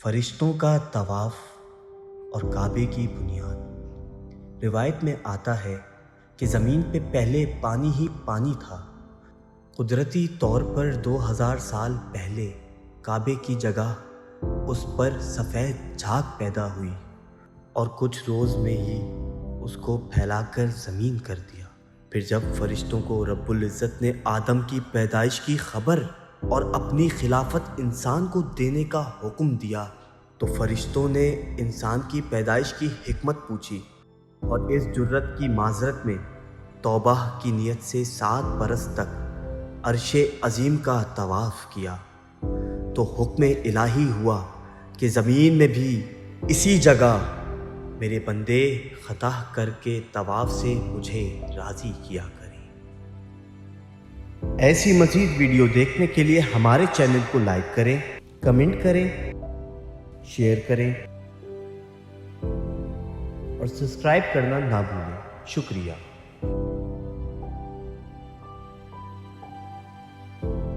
فرشتوں کا طواف اور کعبے کی بنیاد۔ روایت میں آتا ہے کہ زمین پہ پہلے پانی ہی پانی تھا۔ قدرتی طور پر 2000 سال پہلے کعبے کی جگہ اس پر سفید جھاگ پیدا ہوئی اور کچھ روز میں ہی اس کو پھیلا کر زمین کر دیا۔ پھر جب فرشتوں کو رب العزت نے آدم کی پیدائش کی خبر اور اپنی خلافت انسان کو دینے کا حکم دیا تو فرشتوں نے انسان کی پیدائش کی حکمت پوچھی اور اس جرت کی معذرت میں توبہ کی نیت سے 7 برس تک عرش عظیم کا طواف کیا تو حکم الہی ہوا کہ زمین میں بھی اسی جگہ میرے بندے خطا کر کے طواف سے مجھے راضی کیا کریں۔ ایسی مزید ویڈیو دیکھنے کے لیے ہمارے چینل کو لائک کریں، کمنٹ کریں، شیئر کریں اور سبسکرائب کرنا نہ بھولیں۔ شکریہ۔